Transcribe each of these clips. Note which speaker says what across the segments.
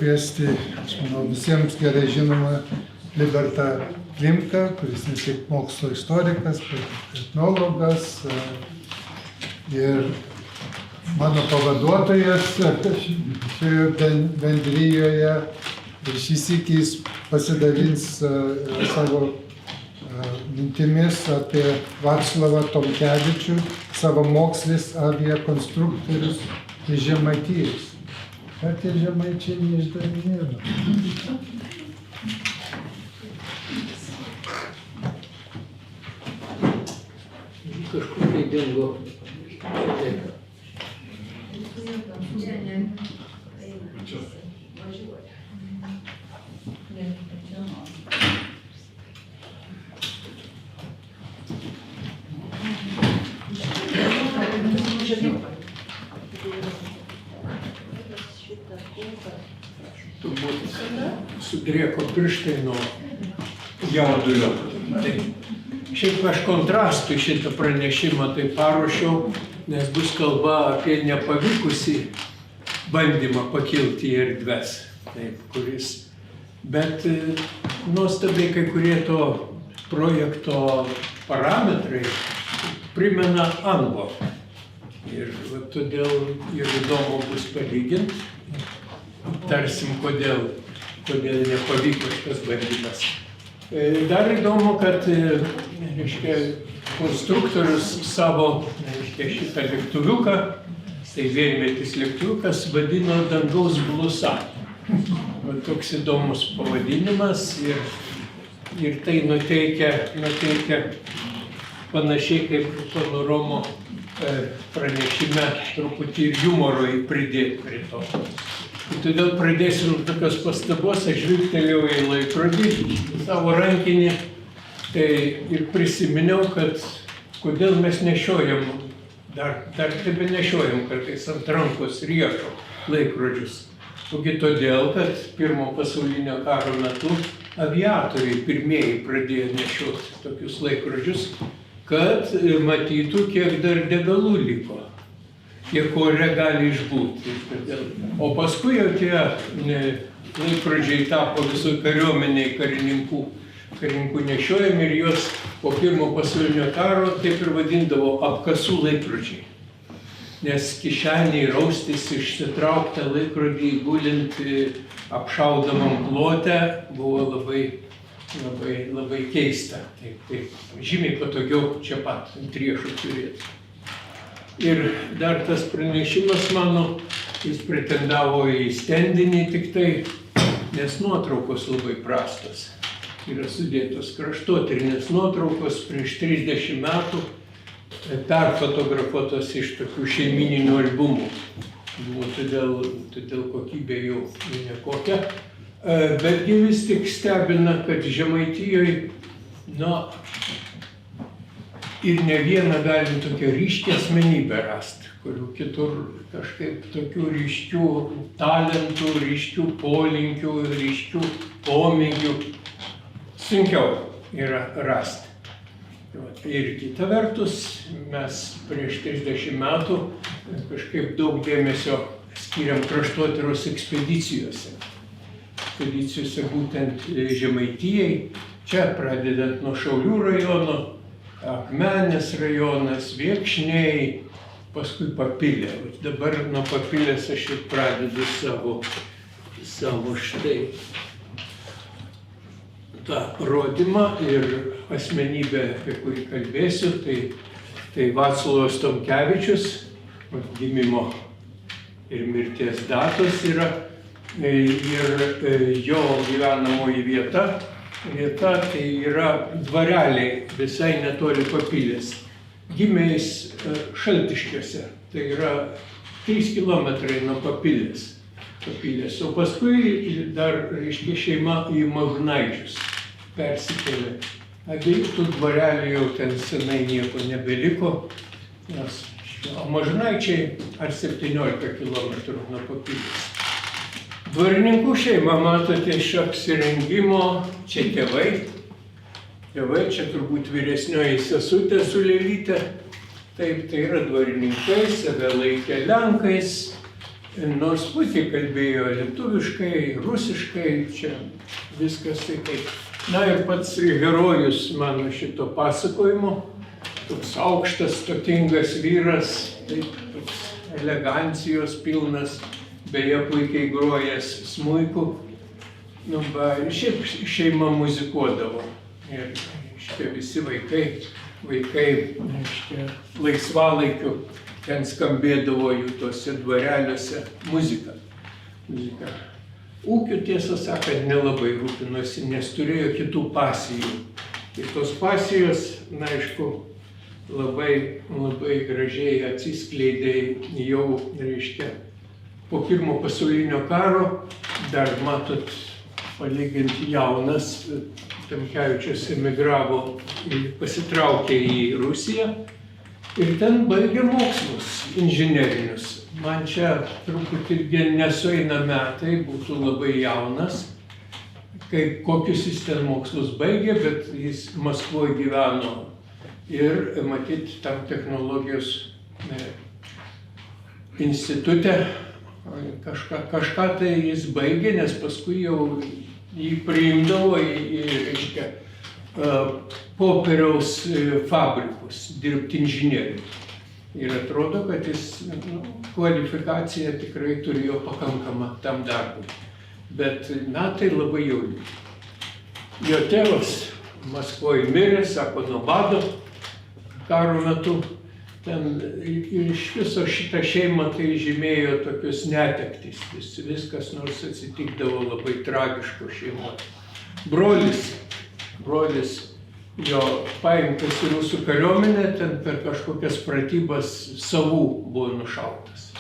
Speaker 1: pakviesti, aš manau, visiems gerai žinoma Libertą Klimką, kuris ne tik mokslo istorikas, bet etnologas ir mano pavaduotojas šioje bendrijoje. Ir šį sykį jis pasidalins savo mintimis apie Vaclovą Tomkevičių, savamokslis aviakonstruktorius iš Žemaitijos. Ką tie žemaičiai neišdarinėjo?
Speaker 2: Kažkur tai dingo.
Speaker 3: Turbūt sudrėko pirštai nuo jaudulio. Tai šiaip aš kontrastui šitą pranešimą tai paruošiau, nes bus kalba apie nepavykusį bandymą pakilti į erdves. Taip, kuris. Bet nuostabiai kai kurie to projekto parametrai primena Anbo. Ir todėl ir įdomu bus palyginti. Tarsim, kodėl nepavyko šitas bandymas. Dar įdomu, kad konstruktorius savo šitą lėktuviuką, tai vienmetis lėktuviukas, vadino dangaus blusa. Toks įdomus pavadinimas ir tai nuteikia panašiai kaip pono Romo pranešime truputį ir humoro pridėti prie to. Todėl pradėsiu nuo tokios pastabos, aš žvilgtelėjau į laikrodį, savo rankinį ir prisiminiau, kad kodėl mes nešiojam, dar tebe nešiojam kartais ant rankos riešo laikrodžius. Ogi todėl, kad Pirmo pasaulinio karo metu aviatoriai pirmieji pradėjo nešioti tokius laikrodžius, kad matytų, kiek dar degalų liko. Kiek ore gali išbūti. O paskui jau tie laikrodžiai tapo visų kariuomeniai karininkų nešiojami ir juos po Pirmo pasaulinio karo taip ir vadindavo apkasų laikrodžiai. Nes kišeniai raustis išsitrauktą laikrodį gulint apšaudomam plote buvo labai keista. Taip, žymiai patogiau čia pat ant riešo turėti. Ir dar tas pranešimas mano, jis pretendavo į stendinį tik tai, nes nuotraukos labai prastos. Yra sudėtos kraštotyrinės nuotraukos prieš 30 metų, perfotografuotos iš tokių šeimininių albumų. Todėl kokybė jau nekokia. Betgi vis tik stebina, kad Žemaitijoje, ir ne vieną galim tokią ryškią asmenybę rasti, kurių kitur kažkaip tokių ryškių talentų, ryškių polinkių, ryškių pomėgių sunkiau yra rasti. Ir kita vertus, mes prieš 30 metų kažkaip daug dėmesio skiriam kraštotyros ekspedicijose. Ekspedicijose būtent Žemaitijai, čia pradedant nuo Šaulių rajono, Akmenės rajonas, Viekšniai, paskui Papilė. Dabar nuo Papilės aš ir pradedu savo štai tą rodymą ir asmenybę, apie kurį kalbėsiu, tai Vaclovas Tomkevičius, gimimo ir mirties datos yra, ir jo gyvenamoji vieta tai yra dvareliai visai netoli Papilės. Gimė jis Šaltiškiuose, tai yra 3 kilometrai nuo Papilės. O paskui dar, šeima į Mažnaičius persikėlė. Abiejų tų dvarelių jau ten senai nieko nebeliko, nes Mažnaičiai ar 17 kilometrų nuo Papilės. Dvarininkų šeima, matote, iš apsirengimo, čia tėvai. Tėvai, čia turbūt vyresnioji sesutė su lėlyte. Taip, tai yra dvarininkai, save laikė lenkais. Nors puikiai kalbėjo lietuviškai, rusiškai, čia viskas tai kaip. Na ir pats herojus mano šito pasakojimo, toks aukštas, stotingas vyras, taip, toks elegancijos pilnas, beje puikiai grojęs smuiku. Nu, šiaip šeima muzikuodavo ir šitie visi vaikai, laisvalaikiu ten skambėdavo jų tose dvareliuose muzika. Ūkiu, tiesą sakant, nelabai rūpinosi, nes turėjo kitų pasijų. Ir tos pasijos, na, aišku, labai gražiai atsiskleidė jau, reiškia, po Pirmo pasaulinio karo, dar matot, palyginti jaunas, Tamkevičius emigravo, pasitraukė į Rusiją ir ten baigė mokslus inžinerinius. Man čia truputį irgi nesueina metai, būtų labai jaunas, kokius jis ten mokslus baigė, bet jis Maskvoje gyveno ir matyt tam technologijos institute kažką tai jis baigė, nes paskui jau jį priimdavo į reiškia, popieriaus fabrikus dirbti inžinierių. Ir atrodo, kad jis kvalifikaciją tikrai turėjo pakankamą tam darbui. Bet metai labai jauni. Jo tėvas Maskvoje mirė, sako, nuo bado karo metu. Ten iš viso šitą šeimą tai žymėjo tokius netektis. Viskas nors atsitikdavo labai tragiško šeimoje. Brolis jo paimtas į rusų kariuomenę, ten per kažkokias pratybas savų buvo nušautas.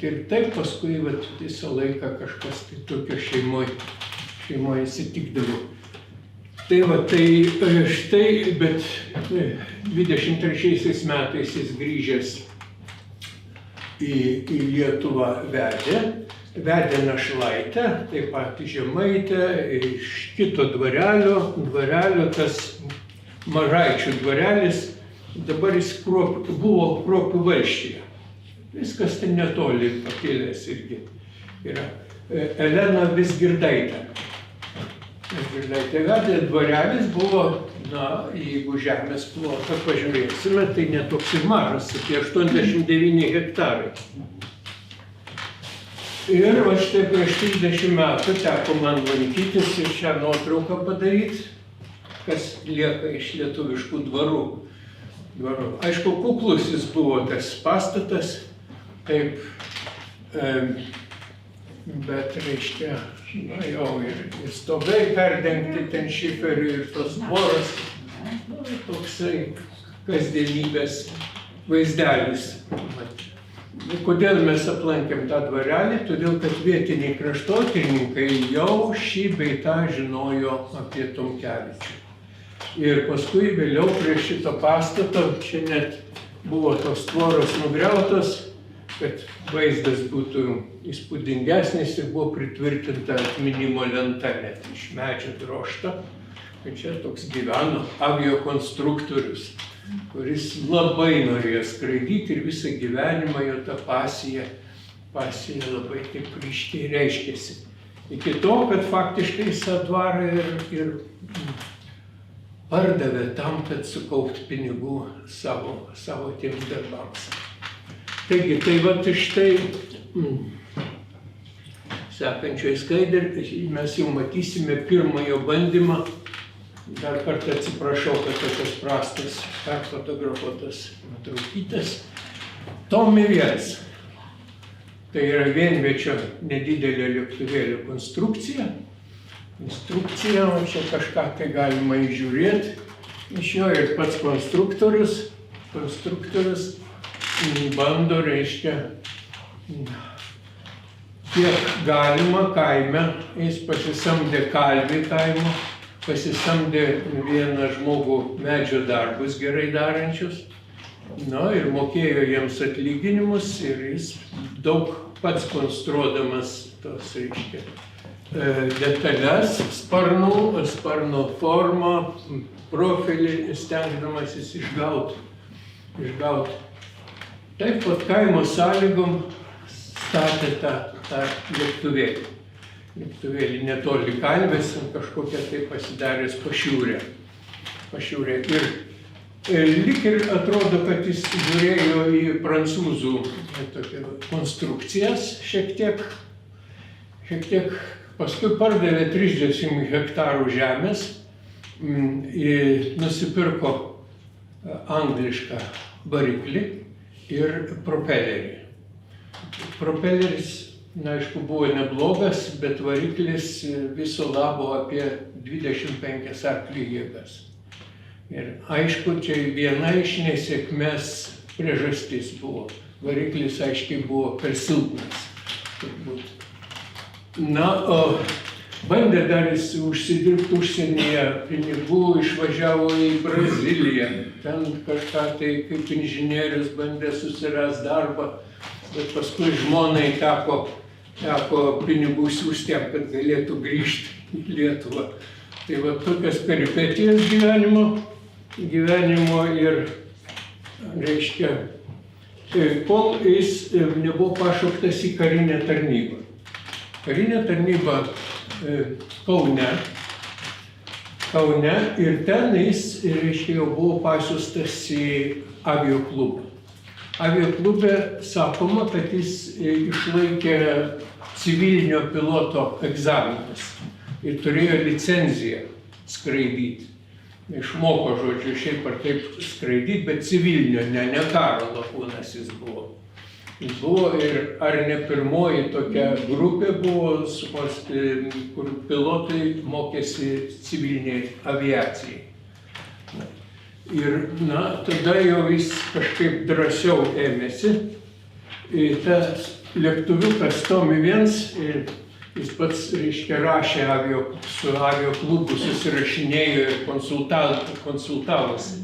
Speaker 3: Ir taip paskui visą laiką kažkas tai tokio šeimoje atsitikdavo. Tai štai, bet 23 metais jis grįžęs į Lietuvą vedė našlaitę, taip pat žemaitę, iš kito dvarelio, tas Mažaičių dvarelis, dabar jis buvo Kruopių valsčiuje. Viskas ten netoli pakėlęs irgi yra. Elena Vizgirdaitė. Vedė dvarelis buvo, na, jeigu žemės plotą pažiūrėsime, tai netoks ir mažas, apie 89 hektarai. Ir va štai prieš 30 metų teko man lankytis ir šią nuotrauką padaryti, kas lieka iš lietuviškų dvarų. Aišku, kuklus jis buvo tas pastatas, taip, bet reiškia, na jau ir stogai perdengti ten šiferiu ir tos tvoros, toksai kasdienybės vaizdelis. Kodėl mes aplankėm tą dvarelį? Todėl, kad vietiniai kraštotyrininkai jau šį bei tą žinojo apie Tomkevičių. Ir paskui vėliau prie šito pastato, čia net buvo tos tvoros nugriautos, kad vaizdas būtų įspūdingesnis ir buvo pritvirtinta atminimo lenta net iš medžio drožta. Čia toks gyveno aviokonstruktorius, kuris labai norėjo skraidyti ir visą gyvenimą jo ta pasija labai taip ryškiai reiškėsi. Iki to, kad faktiškai visą dvarą ir pardavė tam, kad sukaupti pinigų savo tiems darbams. Taigi, tai vat štai sekančioje skaidrėje mes jau matysime pirmojo bandymą. Dar kartą atsiprašau, kad tokios prastas perfotografuotas nuotraukytas. Tomi 1. Tai yra vienviečio nedidelio lėktuvėlio konstrukcija. Instrukcija, o čia kažką tai galima įžiūrėti. Iš jo ir pats konstruktorius bando, reiškia, kiek galima kaime, jis pasisamdė kalvį kaimo, pasisamdė vieną žmogų medžio darbus gerai darančius, na ir mokėjo jiems atlyginimus ir jis daug pats konstruodamas tos, reiškia, detalės, sparno formą, profilį stengdamasis išgauti. Taip pat kaimo sąlygom statė tą lėktuvėlį. Lėktuvėlį netoli Kalvės, kažkokią tai pasidaręs pašiūrę. Ir lyg ir atrodo, kad jis žiūrėjo į prancūzų konstrukcijas šiek tiek, paskui pardavė 30 hektarų žemės, nusipirko anglišką variklį ir propelerį. Propeleris, aišku, buvo neblogas, bet variklis viso labo apie 25 arklį jėgas. Ir aišku, čia viena iš nesėkmės priežastis buvo. Variklis, aiškiai, buvo per silpnas, turbūt. Na, o bandė dar jis užsidirbti užsienyje pinigų, išvažiavo į Braziliją. Ten kažką tai kaip inžinierius bandė susirasti darbą, bet paskui žmonai teko pinigų siųsti, kad galėtų grįžti į Lietuvą. Tai va tokias peripetijas gyvenimo ir, reiškia, kol jis nebuvo pašauktas į karinę tarnybą. Karinė tarnyba Kaune ir ten jis, reiškia, jau buvo pasiųstas į avioklubą. Avioklube sakoma, kad jis išlaikė civilinio piloto egzaminus ir turėjo licenciją skraidyti. Išmoko, žodžiu, šiaip ar taip skraidyti, bet civilinio, ne karo lakūnas jis buvo. Jis buvo ir ar ne pirmoji tokia grupė buvo, kur pilotai mokėsi civiliniai aviacijai. Ir, tada jau jis kažkaip drąsiau ėmėsi. Tas lėktuviukas Tomy 1, jis pats, reiškia, rašė su avioklubu, susirašinėjo ir konsultavosi.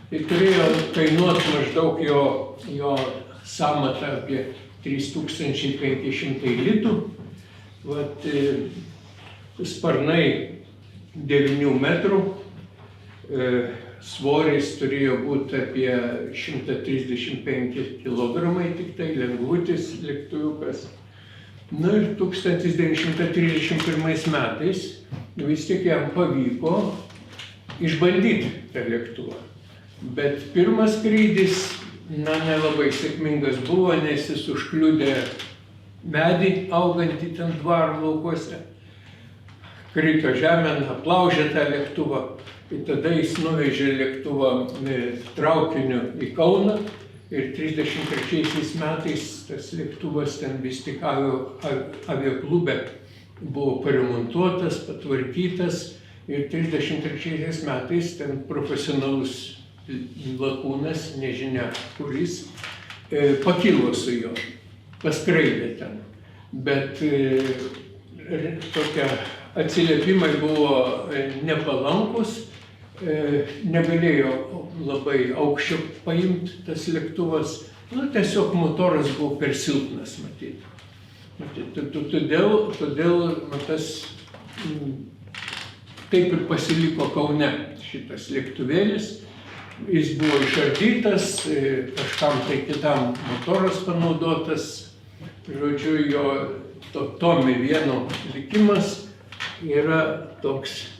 Speaker 3: Tai turėjo kainuoti maždaug jo sąmatą apie 3500 litų. Sparnai 9 metrų, svoris turėjo būti apie 135 kg, tik tai lengvutis lėktuviukas. Ir 1931 metais vis tik jam pavyko išbandyti tą lėktuvą. Bet pirmas skrydis, nelabai sėkmingas buvo, nes jis užkliudė medį augantį ten dvaro laukuose. Krito žemėn, aplaužė tą lėktuvą. Ir tada jis nuvežė lėktuvą traukiniu į Kauną. Ir 1933 metais tas lėktuvas ten vis tik avioklube buvo paremontuotas, patvarkytas. Ir 1933 metais ten profesionalus lakūnas, nežinia kuris, pakilo su juo, paskraidė ten. Bet tokie atsiliepimai buvo nepalankus. Negalėjo labai aukščio paimti tas lėktuvas, tiesiog motoras buvo per silpnas, matyti. Todėl tas taip ir pasiliko Kaune šitas lėktuvėlis. Jis buvo išardytas, kažkam tai kitam motoras panaudotas. Žodžiu, jo Tomy 1 likimas yra toks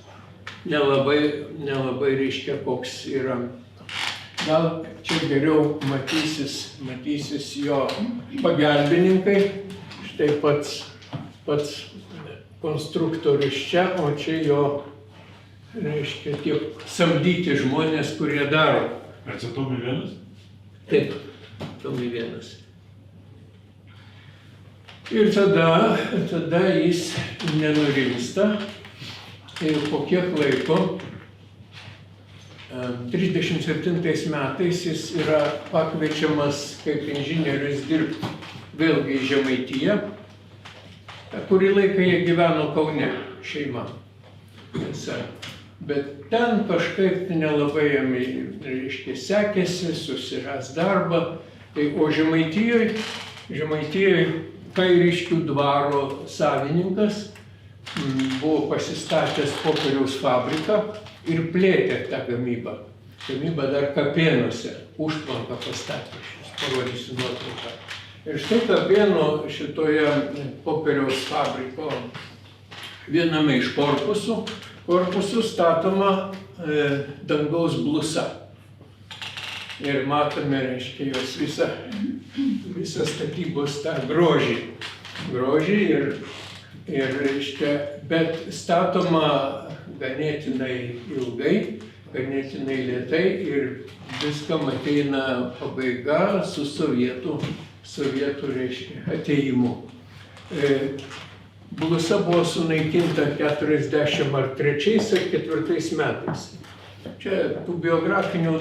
Speaker 3: nelabai reiškia, koks yra. Gal čia geriau matysis jo pagalbininkai. Štai pats konstruktorius čia, o čia jo, reiškia, tie samdyti žmonės, kurie daro.
Speaker 4: Ar čia Tomy 1?
Speaker 3: Taip, Tomy 1. Ir tada jis nenurimsta. Ir po kiek laiko, 1937 metais, jis yra pakviečiamas kaip inžinierius dirbti vėlgi į Žemaitiją. Kurį laiką jie gyveno Kaune, šeima. Bet ten kažkaip nelabai jam, reiškia, sekėsi, susiras darbą. O Žemaitijoje Kairiškių dvaro savininkas buvo pasistatęs popieriaus fabriką ir plėtė tą gamybą. Gamybą dar Kapėnuose, užtvanką pastatė, aš jums parodysiu nuotrauką. Ir štai Kapėnų šitoje popieriaus fabriko viename iš korpusų statoma dangaus blusa. Ir matome, reiškia, jos visą statybos tą grožį ir reiškia, bet statoma ganėtinai ilgai, ganėtinai lėtai ir viskam ateina pabaiga su sovietų reiškia, atėjimu. Blusa buvo sunaikinta 43 ar 4 metais. Čia tų biografinių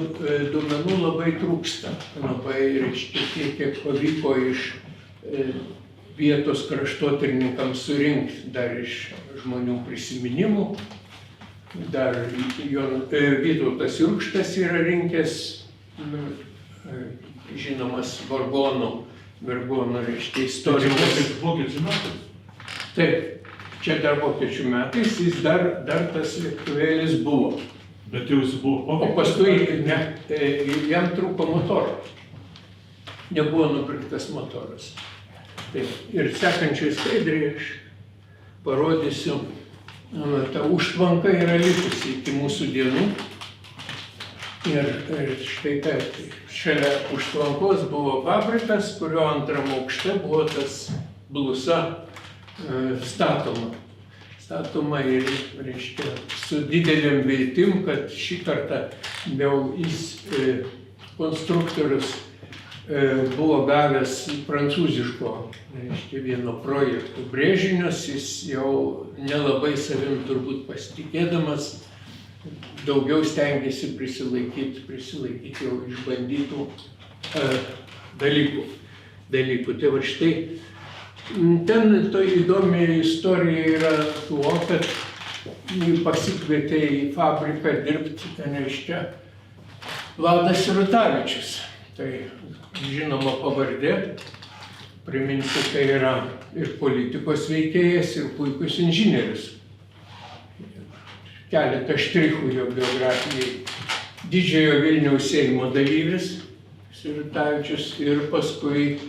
Speaker 3: duomenų labai trūksta. Labai, reiškia, tiek, kiek pavyko iš vietos kraštotyrininkams surinkti dar iš žmonių prisiminimų. Dar Vytautas Jurkštas yra rinkęs, žinomas Vargonų, reiškia, istorikas.
Speaker 4: Vokiečių metais?
Speaker 3: Taip, čia dar vokiečių metais, jis dar tas lėktuvėlis buvo.
Speaker 4: Bet jau jis buvo
Speaker 3: O paskui jam trūko motoro. Nebuvo nupirktas motoras. Taip, ir sekančiai skaidriai aš parodysiu, ta užtvanka yra likusi iki mūsų dienų. Ir štai taip, šalia užtvankos buvo fabrikas, kurio antram aukšte buvo tas blusa statoma ir, reiškia, su didelėm viltim, kad šį kartą jau jis konstruktorius buvo gavęs prancūziško, reiškia, vieno projektų brėžinius, jis jau nelabai savim turbūt pasitikėdamas, daugiau stengiasi prisilaikyti jau išbandytų dalykų. Tai va štai, ten to įdomi istorija yra tuo, kad pasikvietė į fabriką dirbti, reiškia, Vladas Sirutavičius. Tai žinoma pavardė, priminsiu, tai yra ir politikos veikėjas, ir puikus inžinierius. Keletą štrichų jo biografijai. Didžiojo Vilniaus Seimo dalyvis Sirutavičius ir paskui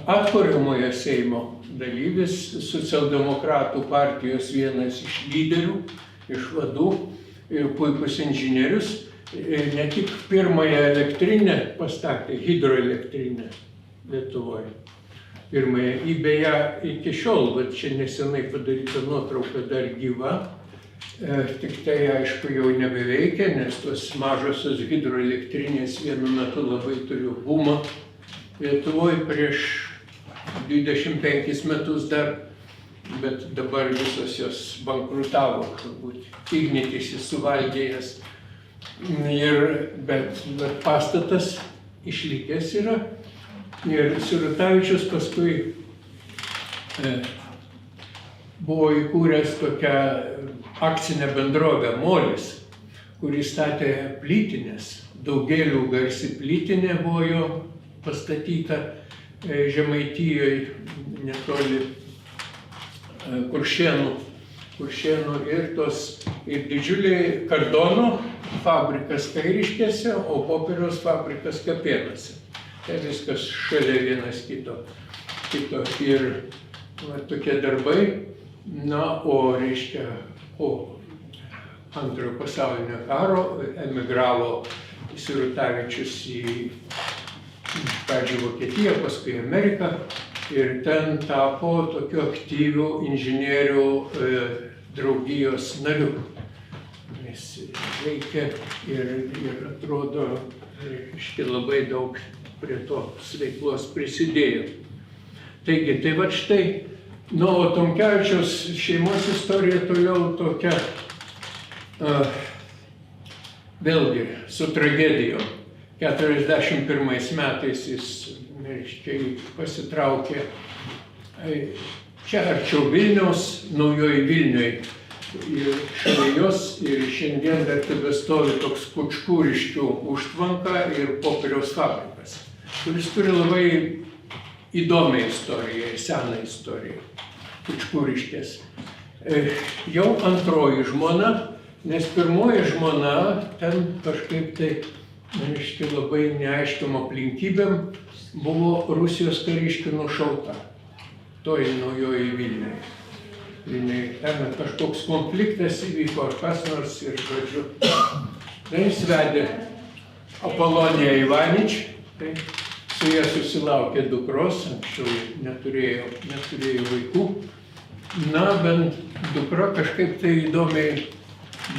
Speaker 3: atkuriamojo Seimo dalyvis, socialdemokratų partijos vienas iš lyderių, iš vadų ir puikus inžinierius. Ne tik pirmąją elektrinę pastatė, hidroelektrinę Lietuvoje. Pirmąją, beje, iki šiol, bet čia nesenai padaryta nuotrauka dar gyva, tik tai, aišku, jau nebeveikia, nes tos mažosios hidroelektrinės vienu metu labai turėjo bumą Lietuvoje prieš 25 metus dar, bet dabar visos jos bankrutavo, turbūt Ignitis suvalgė jas. Bet pastatas išlikęs yra ir Sirutavičius paskui buvo įkūręs tokią akcinę bendrovę Molis, kuri statė plytines. Daugėlių garsi plytinė buvo jo pastatyta Žemaitijoje netoli Kuršėnų ir didžiuliai kardono fabrikas Kairiškėse, o popieriaus fabrikas Kapėnuose. Tai viskas šalia vienas kito. Ir tokie darbai, reiškia, po Antrojo pasaulinio karo emigravo Sirutavičius į pradžią Vokietiją, paskui Ameriką ir ten tapo tokiu aktyviu inžinierių draugijos nariu. Jis veikia ir atrodo, reiškia, labai daug prie tos veiklos prisidėjo. Taigi, tai va štai, o Tomkevičiaus šeimos istorija toliau tokia, vėlgi, su tragedijom. 41 metais jis, reiškia, pasitraukė čia arčiau Vilniaus, Naujoji Vilniuje. Šalia jos ir šiandien dar tebestovi toks Kučkūriškių užtvanka ir popieriaus fabrikas, kuris turi labai įdomią istoriją ir seną istoriją. Kučkūriškės. Jau antroji žmona, nes pirmoji žmona ten kažkaip tai reiškia, labai neaiškiam aplinkybėm buvo Rusijos kariškių nušauta. Toj naujoji Vilniuje. Ten kažkoks konfliktas įvyko, ar kas nors ir žodžiu. Tai jis vedė Apoloniją Ivanič, tai su ja susilaukė dukros, anksčiau neturėjo vaikų. Na, bent dukra kažkaip tai įdomiai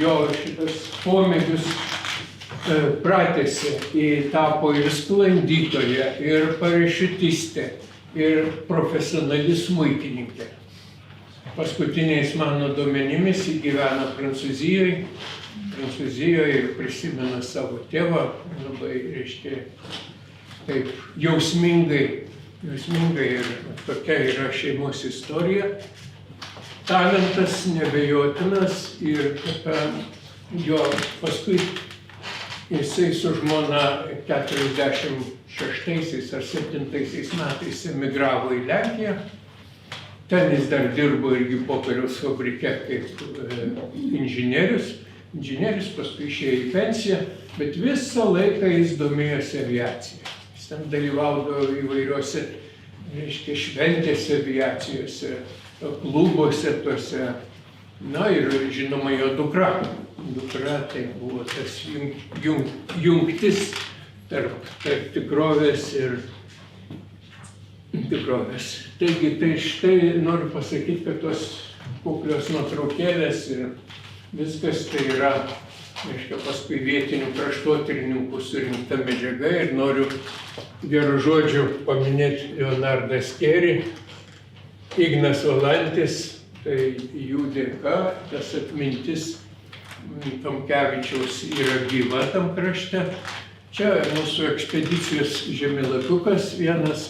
Speaker 3: jo šitas pomėgius pratėsi, tapo ir sklandytoja, ir parašiutistė, ir profesionali smuikininkė. Paskutiniais mano duomenimis jį gyvena Prancūzijoje ir prisimena savo tėvą, labai, reiškia, taip jausmingai ir tokia yra šeimos istorija. Talentas nebejotinas ir jo paskui jisai su žmona 46 ar 7 metais emigravo į Lenkiją. Ten jis dar dirbo irgi popieriaus fabrike kaip inžinierius. Inžinierius paskui išėjo į pensiją, bet visą laiką jis domėjosi aviacija. Jis ten dalyvaudavo įvairiuose, reiškia, šventėse aviacijose, klubuose tuose. Na ir žinoma jo dukra. Dukra tai buvo tas jungtis tarp tikrovės ir tikrovės. Taigi, tai štai noriu pasakyti, kad tos kuklios nuotraukėlės ir viskas tai yra, reiškia, paskui vietinių kraštotyrininkų surinkta medžiaga ir noriu gerų žodžių paminėti Leonardą Skerį, Ignas Valantis, tai jų dėka tas atmintis Tomkevičiaus yra gyva tam krašte. Čia mūsų ekspedicijos žemėlapiukas vienas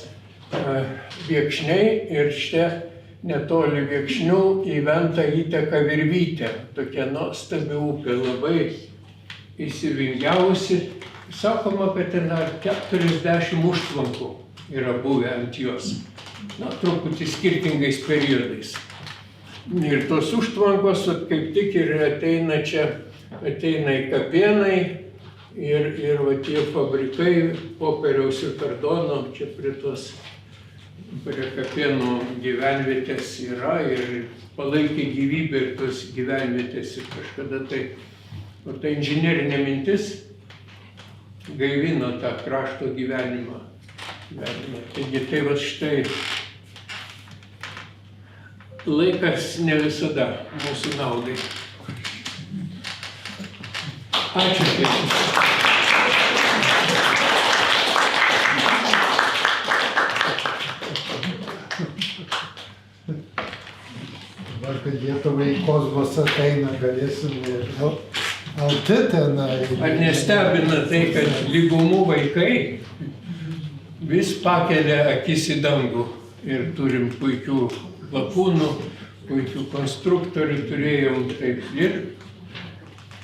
Speaker 3: Viekšniai ir čia netoli Viekšnių į Ventą įteka Virvytė. Tokia nuostabi upė, labai įsivingiavusi. Sakoma, kad ten 40 užtvankų yra buvę ant jos. Na, truputį skirtingais periodais. Ir tos užtvankos kaip tik ir ateina čia, ateina į Kapėnai ir va tie fabrikai popieriaus ir kardono čia prie Kapėnų gyvenvietės yra ir palaikė gyvybę ir tos gyvenvietės ir kažkada tai, o ta inžinerinė mintis gaivino tą krašto gyvenimą. Taigi tai va štai laikas ne visada mūsų naudai. Ačiū.
Speaker 1: Dabar, kad Lietuvai į kosmosą ateina, galėsim ir LT tenai.
Speaker 3: Ar nestebina tai, kad lygumų vaikai vis pakelia akis į dangų ir turim puikių lakūnų, puikių konstruktorių turėjom taip ir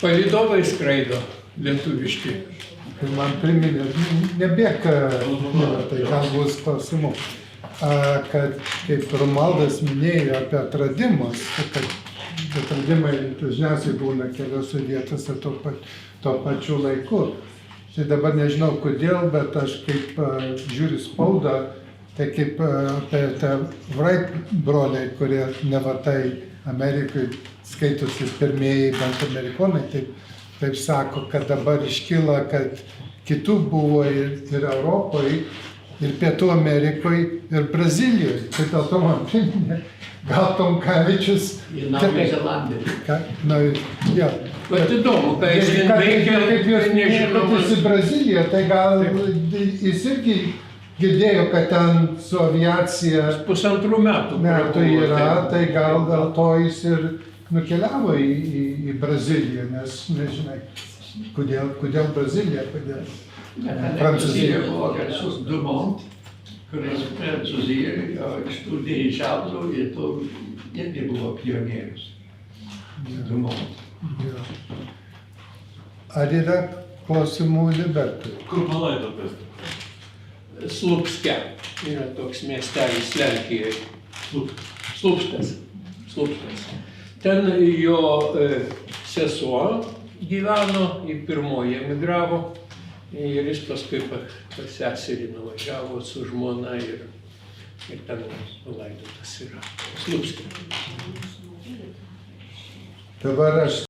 Speaker 3: palydovai skraido lietuviški.
Speaker 1: Tai man priminė, nebėk, tai gal bus klausimų, kad kaip Romualdas minėjo apie atradimus, kad atradimai dažniausiai būna keliose vietose tuo pačiu laiku. Tai dabar nežinau kodėl, bet aš kaip žiūriu spaudą, tai kaip apie tą Wright broliai, kurie nevatai Amerikai skaitosi pirmieji bent amerikonai, taip sako, kad dabar iškyla, kad kitų buvo ir Europoje, ir Pietų Amerikoje, ir Brazilijoje. Tai dėl to man priminė, gal Tomkevičius.
Speaker 2: Ir Naujoji Zelandija.
Speaker 1: Jo.
Speaker 3: Bet įdomu, kai jis veikia,
Speaker 1: kaip jūs nežinomas į Braziliją, tai gal jis irgi girdėjo, kad ten su aviacija
Speaker 3: pusantrų metų
Speaker 1: yra, tai gal dėl to jis ir nukeliavo į Braziliją, nes nežinai, kodėl Brazilija, kodėl Prancūzija.
Speaker 2: Buvo garsus Dumont, kuris Prancūzijoje studijai žaldo ir to irgi buvo pionierius. Dumont.
Speaker 1: Ar yra klausimų Libertui?
Speaker 4: Kur palaidotas?
Speaker 3: Slupske yra toks miestelis Lenkijoje. Slupskas. Ten jo sesuo gyveno, į pirmoji emigravo Ir jis paskui pas seserį nuvažiavo su žmona ir ten palaidotas yra. Slupskė.
Speaker 1: Dabar aš